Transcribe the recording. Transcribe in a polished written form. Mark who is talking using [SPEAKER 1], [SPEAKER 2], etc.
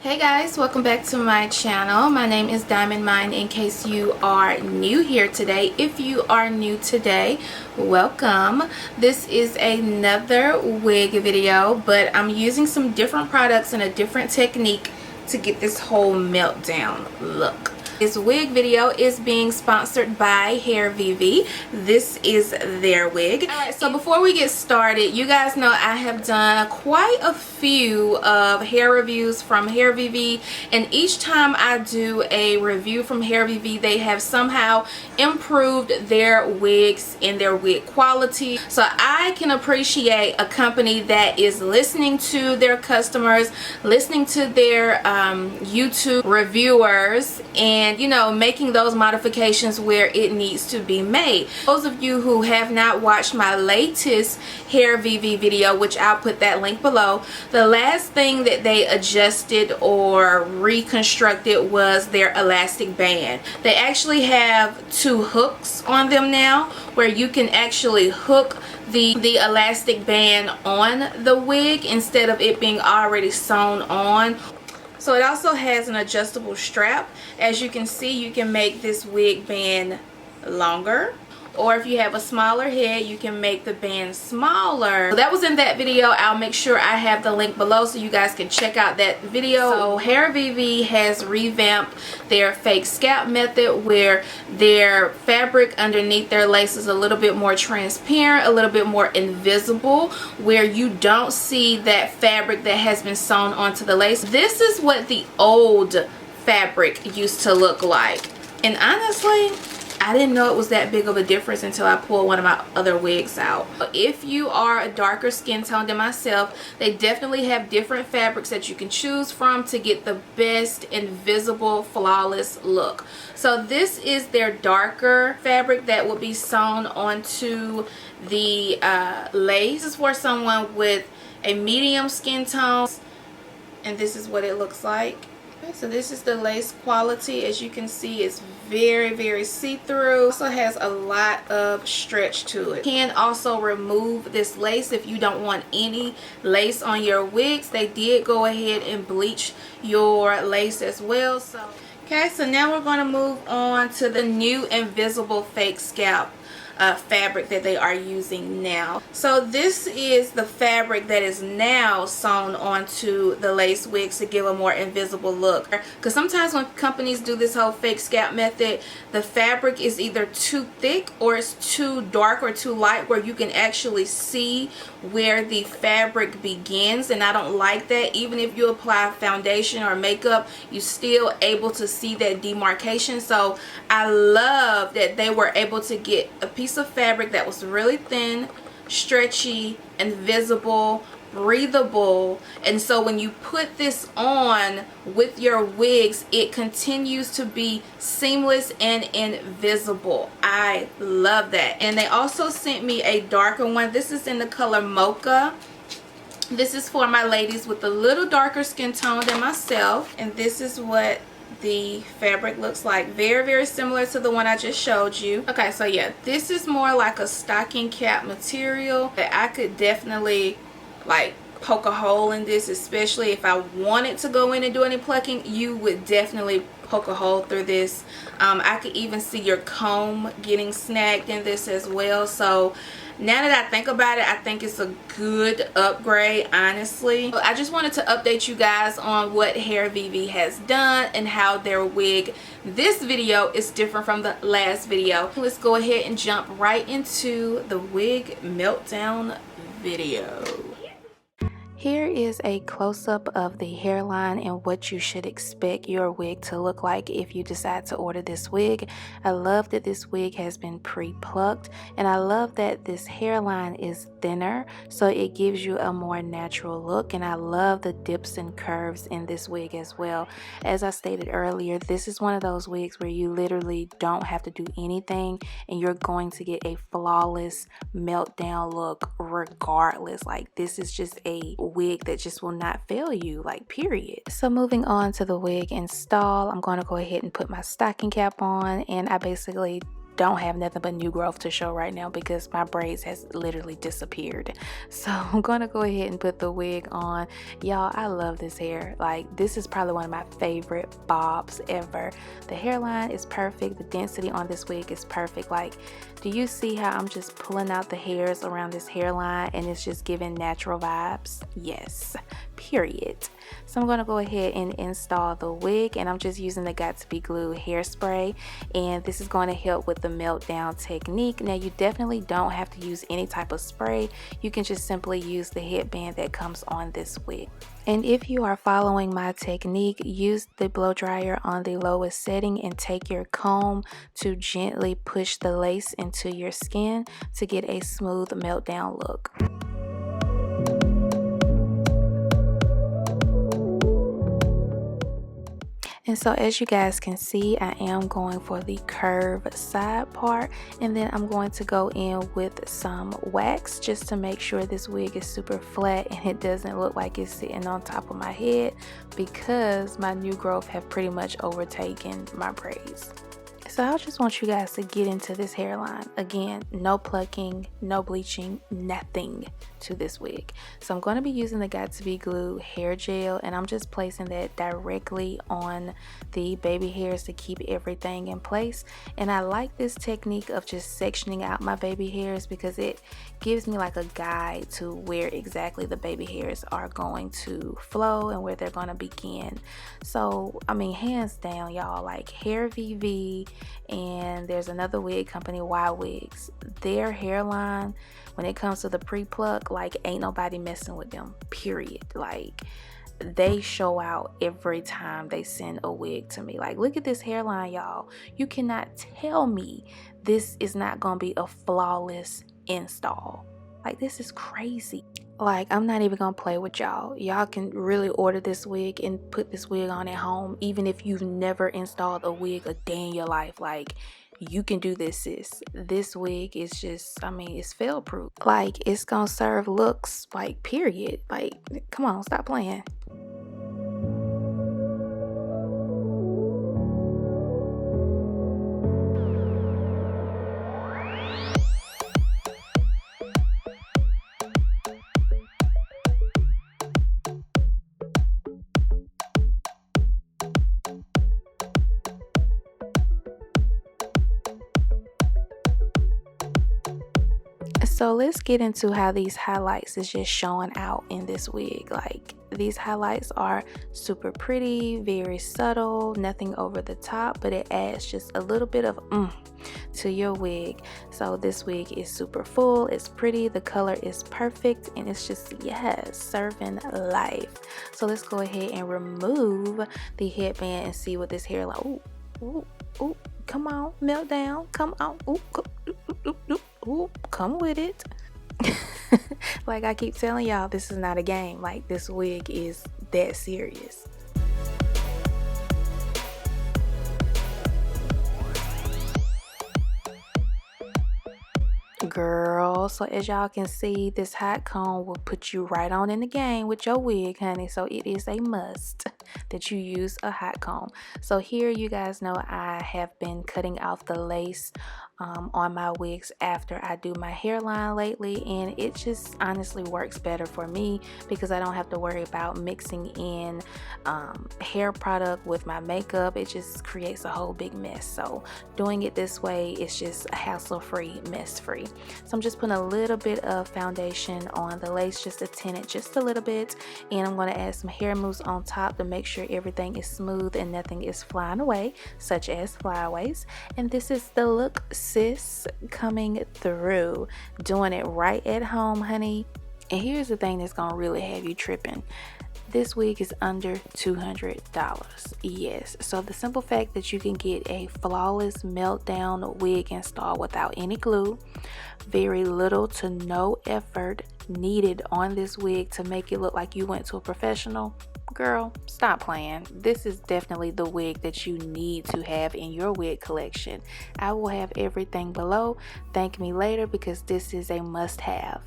[SPEAKER 1] Hey guys, welcome back to my channel. My name is Diamond Mind in case you are new here today. If you are new today, welcome. This is another wig video, but I'm using some different products and a different technique to get this whole meltdown look. This wig video is being sponsored by Hairvivi. This is their wig. Alright, so before we get started, you guys know I have done quite a few of hair reviews from Hairvivi, and each time I do a review from Hairvivi, they have somehow improved their wigs and their wig quality. So I can appreciate a company that is listening to their customers, listening to their YouTube reviewers, and you know, making those modifications where it needs to be made. Those of you who have not watched my latest Hairvivi video, which I'll put that link below, the last thing that they adjusted or reconstructed was their elastic band. They actually have two hooks on them now where you can actually hook the elastic band on the wig instead of it being already sewn on. So it also has an adjustable strap. As you can see, you can make this wig band longer, or if you have a smaller head, you can make the band smaller. So that was in that video. I'll make sure I have the link below so you guys can check out that video. So Hairvivi has revamped their fake scalp method, where their fabric underneath their lace is a little bit more transparent, a little bit more invisible, where you don't see that fabric that has been sewn onto the lace. This is what the old fabric used to look like, and honestly, I didn't know it was that big of a difference until I pulled one of my other wigs out. If you are a darker skin tone than myself, they definitely have different fabrics that you can choose from to get the best invisible, flawless look. So this is their darker fabric that will be sewn onto the lace. This is for someone with a medium skin tone, and this is what it looks like. Okay, so this is the lace quality. As you can see, it's very see-through. Also has a lot of stretch to it. You can also remove this lace if you don't want any lace on your wigs. They did go ahead and bleach your lace as well. So okay, so now we're going to move on to the new invisible fake scalp fabric that they are using now. So this is the fabric that is now sewn onto the lace wigs to give a more invisible look, because sometimes when companies do this whole fake scalp method, the fabric is either too thick or it's too dark or too light where you can actually see where the fabric begins, and I don't like that. Even if you apply foundation or makeup, you're still able to see that demarcation. So I love that they were able to get a piece of fabric that was really thin, stretchy, invisible, breathable, and so when you put this on with your wigs, it continues to be seamless and invisible. I love that. And they also sent me a darker one. This is in the color mocha. This is for my ladies with a little darker skin tone than myself, and this is what the fabric looks like. Very similar to the one I just showed you. Okay, so yeah, this is more like a stocking cap material that I could definitely like poke a hole in this, especially if I wanted to go in and do any plucking. You would definitely poke a hole through this. I could even see your comb getting snagged in this as well. So now that I think about it, I think it's a good upgrade, honestly. I just wanted to update you guys on what Hairvivi has done and how their wig this video is different from the last video. Let's go ahead and jump right into the wig meltdown video. Here is a close-up of the hairline and what you should expect your wig to look like if you decide to order this wig. I love that this wig has been pre-plucked, and I love that this hairline is thinner, so it gives you a more natural look, and I love the dips and curves in this wig as well. As I stated earlier, this is one of those wigs where you literally don't have to do anything and you're going to get a flawless meltdown look regardless. Like, this is just a wig that just will not fail you, like, period. So moving on to the wig install, I'm going to go ahead and put my stocking cap on, and I basically don't have nothing but new growth to show right now because my braids has literally disappeared. So I'm gonna go ahead and put the wig on. Y'all, I love this hair. Like, this is probably one of my favorite bobs ever. The hairline is perfect. The density on this wig is perfect. Like, do you see how I'm just pulling out the hairs around this hairline and it's just giving natural vibes? Yes, period. So I'm going to go ahead and install the wig, and I'm just using the Got To Be Glue hairspray, and this is going to help with the meltdown technique. Now, you definitely don't have to use any type of spray. You can just simply use the headband that comes on this wig. And if you are following my technique, use the blow dryer on the lowest setting and take your comb to gently push the lace into your skin to get a smooth meltdown look. And so as you guys can see, I am going for the curve side part, and then I'm going to go in with some wax just to make sure this wig is super flat and it doesn't look like it's sitting on top of my head, because my new growth have pretty much overtaken my braids. So I just want you guys to get into this hairline. Again, no plucking, no bleaching, nothing to this wig. So I'm going to be using the Got To Be Glue hair gel, and I'm just placing that directly on the baby hairs to keep everything in place. And I like this technique of just sectioning out my baby hairs because it gives me like a guide to where exactly the baby hairs are going to flow and where they're going to begin. So I mean, hands down, y'all, like Hairvivi, and there's another wig company, Wigs, their hairline when it comes to the pre-pluck, like, ain't nobody messing with them, period. Like, they show out every time they send a wig to me. Like, look at this hairline, y'all. You cannot tell me this is not gonna be a flawless install. Like, this is crazy. Like, I'm not even gonna play with y'all. Y'all can really order this wig and put this wig on at home, even if you've never installed a wig a day in your life. Like, you can do this, sis. This wig is just, I mean, it's fail proof. Like, it's gonna serve looks, like, period. Like, come on, stop playing. So let's get into how these highlights is just showing out in this wig. Like, these highlights are super pretty, very subtle, nothing over the top, but it adds just a little bit of to your wig. So this wig is super full, it's pretty, the color is perfect, and it's just, yes, serving life. So let's go ahead and remove the headband and see what this hairline, ooh, come on, melt down, come on, ooh, come with it. Like I keep telling y'all, this is not a game. Like, this wig is that serious. Girl, so as y'all can see, this hot comb will put you right on in the game with your wig, honey. So it is a must that you use a hot comb. So here, you guys know I have been cutting off the lace on my wigs after I do my hairline lately, and it just honestly works better for me because I don't have to worry about mixing in hair product with my makeup. It just creates a whole big mess. So doing it this way is just a hassle-free, mess-free. So I'm just putting a little bit of foundation on the lace just to tint it just a little bit, and I'm going to add some hair mousse on top to make sure everything is smooth and nothing is flying away, such as flyaways. And this is the look, sis, coming through, doing it right at home, honey. And here's the thing that's gonna really have you tripping. This wig is under $200. Yes, so the simple fact that you can get a flawless meltdown wig install without any glue, very little to no effort needed on this wig to make it look like you went to a professional. Girl, stop playing. This is definitely the wig that you need to have in your wig collection. I will have everything below. Thank me later, because this is a must-have.